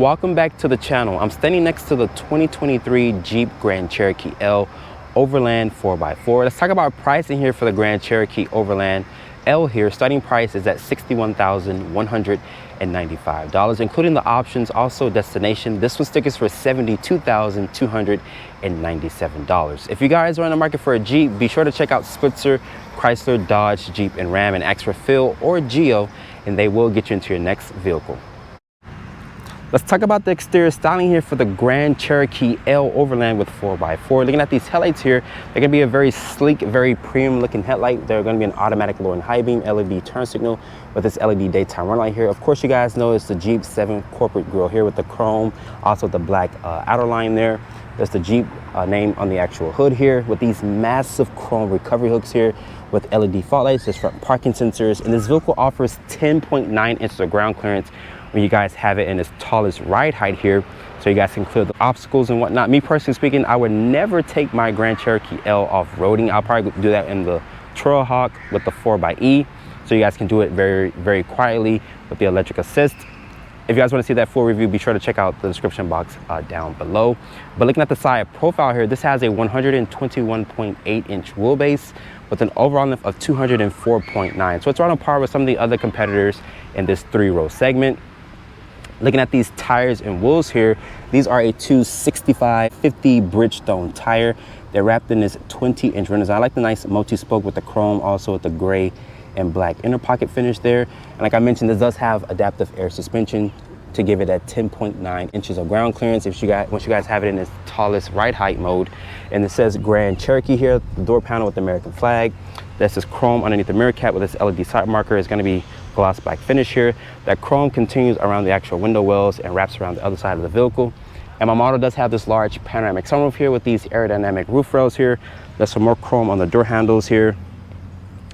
Welcome back to the channel. I'm standing next to the 2023 Jeep Grand Cherokee L Overland 4x4. Let's talk about pricing here for the Grand Cherokee Overland L here. Starting price is at $61,195, including the options, also destination. This one stickers for $72,297. If you guys are in the market for a Jeep, be sure to check out Spitzer, Chrysler, Dodge, Jeep, and Ram, and ask for Phil or Geo, and they will get you into your next vehicle. Let's talk about the exterior styling here for the Grand Cherokee L Overland with 4x4. Looking at these headlights here, they're gonna be a very sleek, very premium looking headlight. They're gonna be an automatic low and high beam LED turn signal with this LED daytime run light here. Of course, you guys know it's the Jeep 7 corporate grille here with the chrome, also the black outer line there. There's the Jeep name on the actual hood here with these massive chrome recovery hooks here with LED fog lights, there's front parking sensors, and this vehicle offers 10.9 inches of ground clearance when you guys have it in its tallest ride height here, so you guys can clear the obstacles and whatnot. Me personally speaking, I would never take my Grand Cherokee L off-roading. I'll probably do that in the Trailhawk with the 4xe, so you guys can do it very, very quietly with the electric assist. If you guys want to see that full review, be sure to check out the description box down below. But looking at the side profile here, this has a 121.8-inch wheelbase with an overall length of 204.9. So it's right on par with some of the other competitors in this 3-row segment. Looking at these tires and wheels here, these are a 265/50 Bridgestone tire. They're wrapped in this 20-inch rim design. I like the nice multi-spoke with the chrome, also with the gray and black inner pocket finish there. And like I mentioned, this does have adaptive air suspension to give it that 10.9 inches of ground clearance once you guys have it in its tallest ride height mode. And it says Grand Cherokee here, the door panel with the American flag. That's this chrome underneath the mirror cap with this LED side marker. It's gonna be gloss black finish here. That chrome continues around the actual window wells and wraps around the other side of the vehicle. And my model does have this large panoramic sunroof here with these aerodynamic roof rails here. There's some more chrome on the door handles here.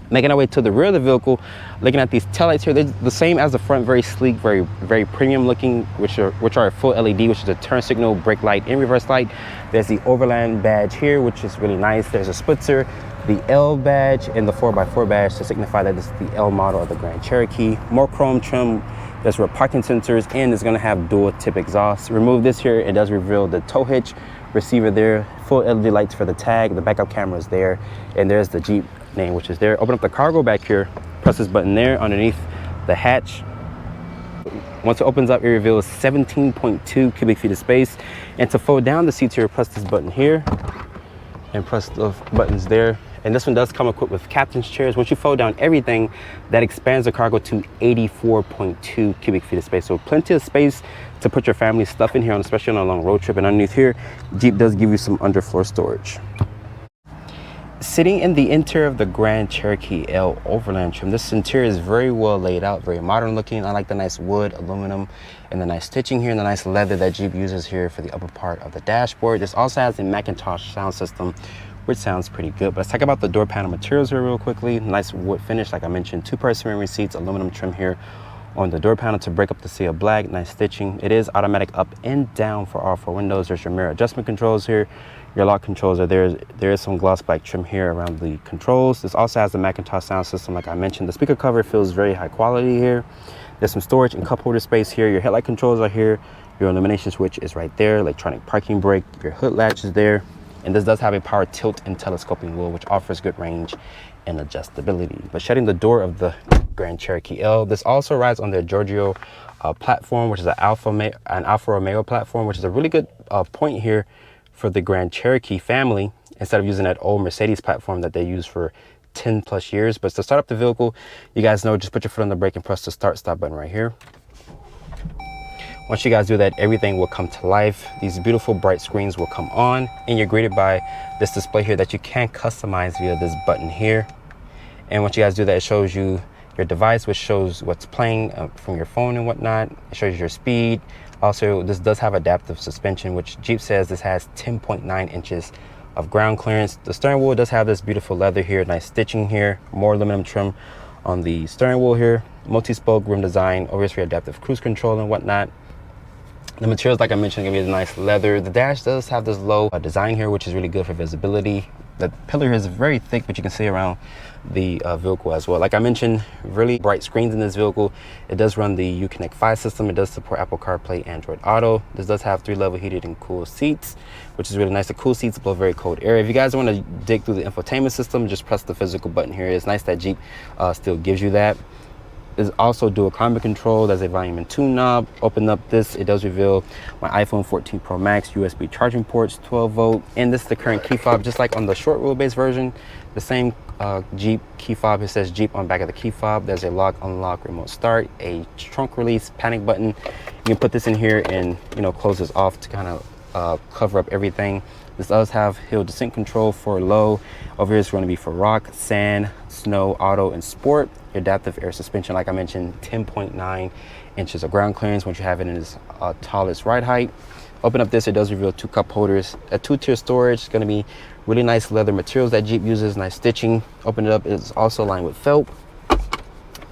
Making our way to the rear of the vehicle, looking at these taillights here, they're the same as the front, very sleek, very premium looking, which are a full LED, which is a turn signal, brake light, and reverse light. There's the Overland badge here, which is really nice. There's a Spitzer, the L badge, and the 4x4 badge to signify that this is the L model of the Grand Cherokee. More chrome trim. There's rear parking sensors, and it's gonna have dual tip exhaust. Remove this here, it does reveal the tow hitch receiver there, full LED lights for the tag, the backup camera is there, and there's the Jeep name, which is there. Open up the cargo back here, press this button there underneath the hatch. Once it opens up, it reveals 17.2 cubic feet of space. And to fold down the seats here, press this button here and press the buttons there. And this one does come equipped with captain's chairs. Once you fold down everything, that expands the cargo to 84.2 cubic feet of space. So plenty of space to put your family stuff in here, especially on a long road trip. And underneath here, Jeep does give you some underfloor storage. Sitting in the interior of the Grand Cherokee L Overland trim, this interior is very well laid out, very modern looking. I like the nice wood, aluminum, and the nice stitching here, and the nice leather that Jeep uses here for the upper part of the dashboard. This also has a Macintosh sound system, which sounds pretty good. But let's talk about the door panel materials here real quickly. Nice wood finish, like I mentioned, 2-person memory seats, aluminum trim here on the door panel to break up the sea of black. Nice stitching. It is automatic up and down for all 4 windows. There's your mirror adjustment controls here. Your lock controls are there. There is some gloss black trim here around the controls. This also has the Macintosh sound system, like I mentioned. The speaker cover feels very high quality here. There's some storage and cup holder space here. Your headlight controls are here. Your illumination switch is right there. Electronic parking brake. Your hood latch is there. And this does have a power tilt and telescoping wheel, which offers good range and adjustability. But shutting the door of the Grand Cherokee L, this also rides on their Giorgio platform, which is an Alfa Romeo platform, which is a really good point here for the Grand Cherokee family, instead of using that old Mercedes platform that they use for 10 plus years. But to start up the vehicle, you guys know, just put your foot on the brake and press the stop button right here. Once you guys do that, everything will come to life. These beautiful bright screens will come on, and you're greeted by this display here that you can customize via this button here. And once you guys do that, it shows you your device, which shows what's playing from your phone and whatnot. It shows you your speed. Also, this does have adaptive suspension, which Jeep says this has 10.9 inches of ground clearance. The steering wheel does have this beautiful leather here, nice stitching here, more aluminum trim on the steering wheel here, multi-spoke rim design, over here adaptive cruise control and whatnot. The materials, like I mentioned, are gonna be the nice leather. The dash does have this low design here, which is really good for visibility. The pillar here is very thick, but you can see around the vehicle as well. Like I mentioned, really bright screens in this vehicle. It does run the Uconnect 5 system. It does support Apple CarPlay, Android Auto. This does have 3-level heated and cool seats, which is really nice. The cool seats blow very cold air. If you guys want to dig through the infotainment system, just press the physical button here. It's nice that Jeep still gives you that. There's also dual climate control. There's a volume and tune knob. Open up this, it does reveal my iPhone 14 Pro Max USB charging ports, 12 volt, and this is the current key fob, just like on the short wheelbase version. The same Jeep key fob. It says Jeep on the back of the key fob. There's a lock, unlock, remote start, a trunk release, panic button. You can put this in here and close this off to kind of cover up everything. This does have hill descent control for low. Over here is going to be for rock, sand, snow, auto, and sport. Adaptive air suspension, like I mentioned, 10.9 inches of ground clearance once you have it in its tallest ride height. Open up this, it does reveal 2 cup holders, a 2-tier storage. It's going to be really nice leather materials that Jeep uses, nice stitching. Open it up, it's also lined with felt.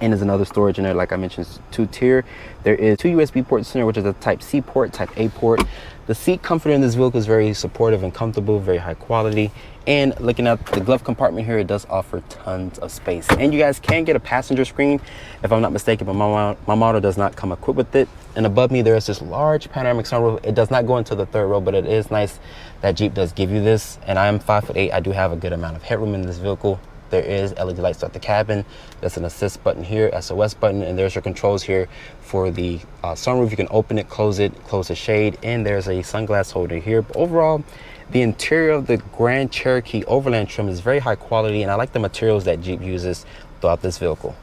And there's another storage in there, like I mentioned, 2-tier. There is 2 USB ports in there, which is a type C port, type A port. The seat comfort in this vehicle is very supportive and comfortable, very high quality. And looking at the glove compartment here, it does offer tons of space. And you guys can get a passenger screen, if I'm not mistaken, but my model does not come equipped with it. And above me, there is this large panoramic sunroof. It does not go into the 3rd row, but it is nice that Jeep does give you this. And I am 5'8". I do have a good amount of headroom in this vehicle. There is LED lights throughout the cabin. There's an assist button here, SOS button, and there's your controls here for the sunroof. You can open it, close the shade, and there's a sunglass holder here. But overall, the interior of the Grand Cherokee Overland trim is very high quality, and I like the materials that Jeep uses throughout this vehicle.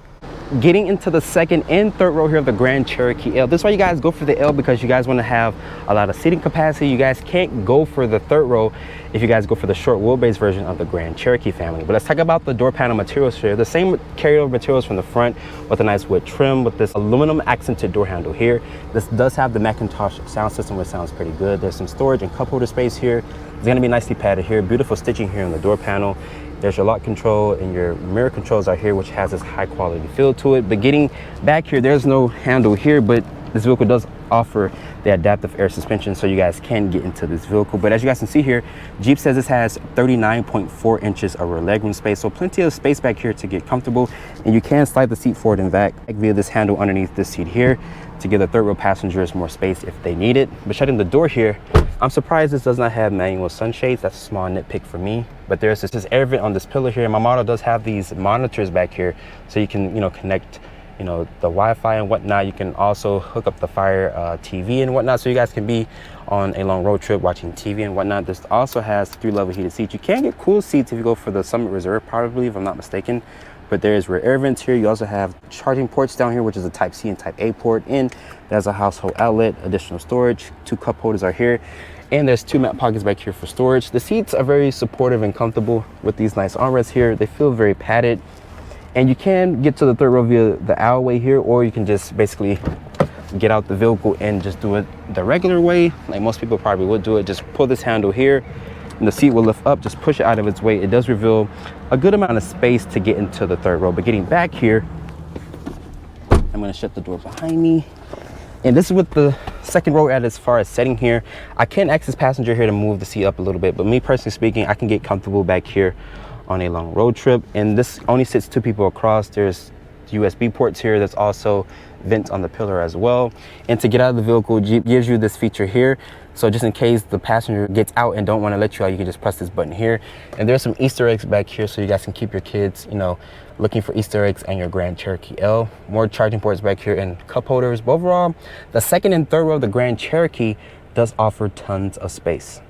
Getting into the 2nd and 3rd row here of the Grand Cherokee L. This is why you guys go for the L, because you guys want to have a lot of seating capacity. You guys can't go for the 3rd row if you guys go for the short wheelbase version of the Grand Cherokee family. But let's talk about the door panel materials here. The same carryover materials from the front with a nice wood trim with this aluminum accented door handle here. This does have the Macintosh sound system, which sounds pretty good. There's some storage and cup holder space here. It's going to be nicely padded here. Beautiful stitching here on the door panel. There's your lock control, and your mirror controls are here, which has this high quality feel to it. But getting back here, there's no handle here, but this vehicle does offer the adaptive air suspension, so you guys can get into this vehicle. But as you guys can see here, Jeep says this has 39.4 inches of rear legroom space, so plenty of space back here to get comfortable. And you can slide the seat forward and back via this handle underneath this seat here to give the 3rd row passengers more space if they need it. But shutting the door here, I'm surprised this does not have manual sunshades. That's a small nitpick for me. But there's this air vent on this pillar here. My model does have these monitors back here, so you can connect the Wi-Fi and whatnot. You can also hook up the Fire TV and whatnot, so you guys can be on a long road trip watching TV and whatnot. This also has 3-level heated seats. You can get cool seats if you go for the Summit Reserve, probably, if I'm not mistaken. But there's rear air vents here. You also have charging ports down here, which is a type C and type A port. And there's a household outlet, additional storage. 2 cup holders are here. And there's 2 mat pockets back here for storage. The seats are very supportive and comfortable with these nice armrests here. They feel very padded. And you can get to the 3rd row via the aisleway here, or you can just basically get out the vehicle and just do it the regular way, like most people probably would do it. Just pull this handle here, and the seat will lift up. Just push it out of its way. It does reveal a good amount of space to get into the 3rd row. But getting back here, I'm going to shut the door behind me. And this is with the 2nd row at as far as setting here. I can access passenger here to move the seat up a little bit, but me personally speaking, I can get comfortable back here on a long road trip. And this only sits 2 people across. There's USB ports here. There's also vents on the pillar as well. And to get out of the vehicle, Jeep gives you this feature here. So just in case the passenger gets out and don't want to let you out, you can just press this button here. And there's some Easter eggs back here, so you guys can keep your kids, looking for Easter eggs and your Grand Cherokee L. More charging ports back here and cup holders. But overall, the 2nd and 3rd row of the Grand Cherokee does offer tons of space.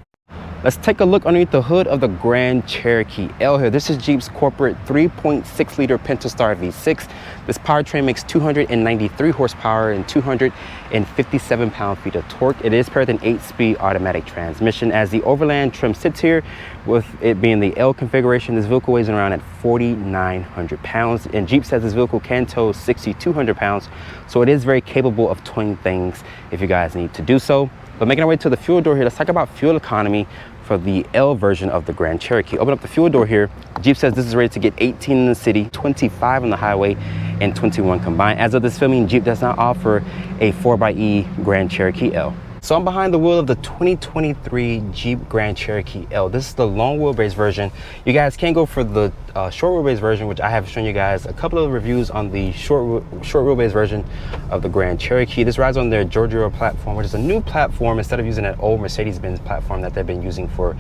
Let's take a look underneath the hood of the Grand Cherokee L here. This is Jeep's corporate 3.6 liter Pentastar V6. This powertrain makes 293 horsepower and 257 pound-feet of torque. It is paired with an 8-speed automatic transmission. As the Overland trim sits here, with it being the L configuration, this vehicle weighs around at 4,900 pounds. And Jeep says this vehicle can tow 6,200 pounds. So it is very capable of towing things if you guys need to do so. But making our way to the fuel door here, let's talk about fuel economy for the L version of the Grand Cherokee. Open up the fuel door here. Jeep says this is rated to get 18 in the city, 25 on the highway, and 21 combined. As of this filming, Jeep does not offer a 4xe Grand Cherokee L. So I'm behind the wheel of the 2023 Jeep Grand Cherokee L. This is the long wheelbase version. You guys can go for the short wheelbase version, which I have shown you guys a couple of reviews on the short wheelbase version of the Grand Cherokee. This rides on their Giorgio platform, which is a new platform instead of using that old Mercedes-Benz platform that they've been using for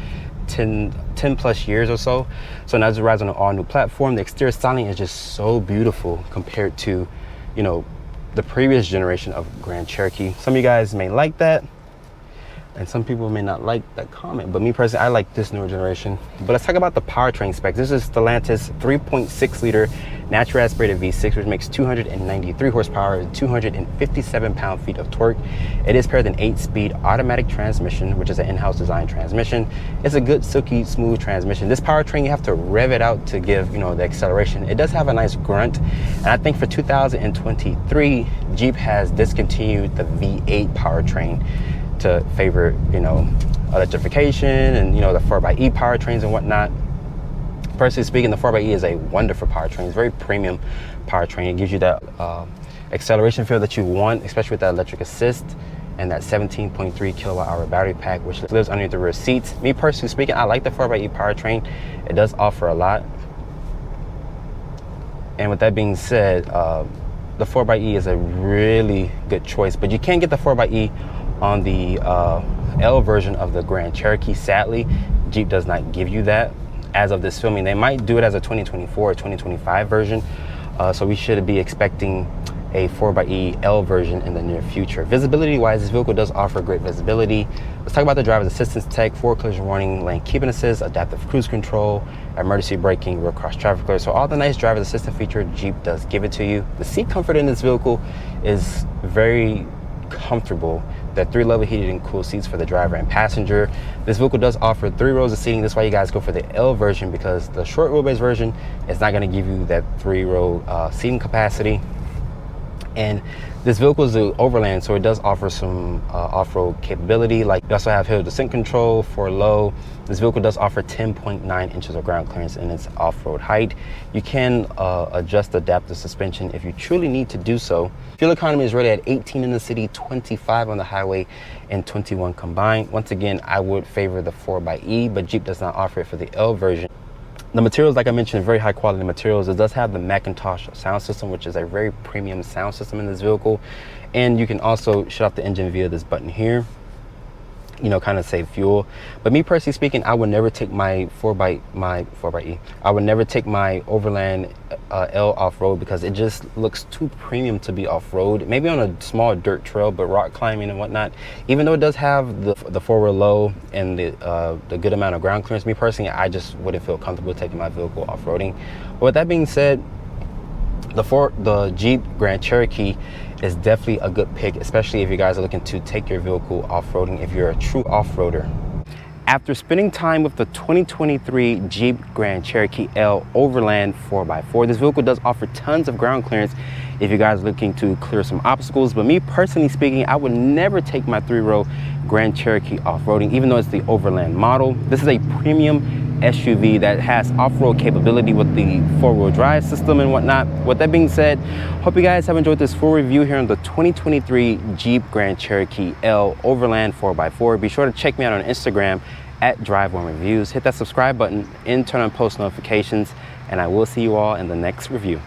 10 plus years or so. So now it rides on an all new platform. The exterior styling is just so beautiful compared to, you know, the previous generation of Grand Cherokee. Some of you guys may like that, and some people may not like that comment, but me personally, I like this newer generation. But let's talk about the powertrain specs. This is Stellantis 3.6 liter natural aspirated V6, which makes 293 horsepower and 257 pound-feet of torque. It is paired with an 8-speed automatic transmission, which is an in-house design transmission. It's a good, silky, smooth transmission. This powertrain, you have to rev it out to give, you know, the acceleration. It does have a nice grunt, and I think for 2023, Jeep has discontinued the V8 powertrain to favor, you know, electrification and, you know, the 4xe powertrains and whatnot. Personally speaking, the 4xe is a wonderful powertrain. It's very premium powertrain. It gives you that acceleration feel that you want, especially with that electric assist and that 17.3 kilowatt hour battery pack, which lives underneath the rear seats. Me personally speaking, I like the 4xe powertrain. It does offer a lot. And with that being said, the 4xe is a really good choice, but you can't get the 4xe on the L version of the Grand Cherokee. Sadly, Jeep does not give you that as of this filming. They might do it as a 2024 or 2025 version, so we should be expecting a 4xe L version in the near future. Visibility wise, this vehicle does offer great visibility. Let's talk about the driver's assistance tech: forward collision warning, lane keeping assist, adaptive cruise control, emergency braking, rear cross traffic alert. So all the nice driver's assistant feature, Jeep does give it to you. The seat comfort in this vehicle is very comfortable. The 3-level heated and cooled seats for the driver and passenger. This vehicle does offer 3 rows of seating. That's why you guys go for the L version, because the short wheelbase version is not going to give you that 3-row seating capacity. And this vehicle is the Overland, so it does offer some off-road capability. Like, you also have hill descent control for low. This vehicle does offer 10.9 inches of ground clearance in its off-road height. You can adjust adaptive suspension if you truly need to do so. Fuel economy is rated at 18 in the city, 25 on the highway, and 21 combined. Once again, I would favor the 4xe, but Jeep does not offer it for the L version. The materials, like I mentioned, very high quality materials. It does have the Macintosh sound system, which is a very premium sound system in this vehicle. And you can also shut off the engine via this button here, you know, kind of save fuel. But me personally speaking, I would never take my 4xe. I would never take my Overland L off-road, because it just looks too premium to be off-road. Maybe on a small dirt trail, but rock climbing and whatnot, even though it does have the forward low and the good amount of ground clearance, me personally, I just wouldn't feel comfortable taking my vehicle off-roading. But with that being said, the Jeep Grand Cherokee is definitely a good pick, especially if you guys are looking to take your vehicle off-roading, if you're a true off-roader. After spending time with the 2023 Jeep Grand Cherokee L Overland 4x4, this vehicle does offer tons of ground clearance if you guys are looking to clear some obstacles. But me personally speaking, I would never take my 3-row Grand Cherokee off-roading, even though it's the Overland model. This is a premium SUV that has off-road capability with the 4-wheel drive system and whatnot. With that being said, hope you guys have enjoyed this full review here on the 2023 Jeep Grand Cherokee L Overland 4x4. Be sure to check me out on Instagram at Drive1Reviews. Hit that subscribe button and turn on post notifications, and I will see you all in the next review.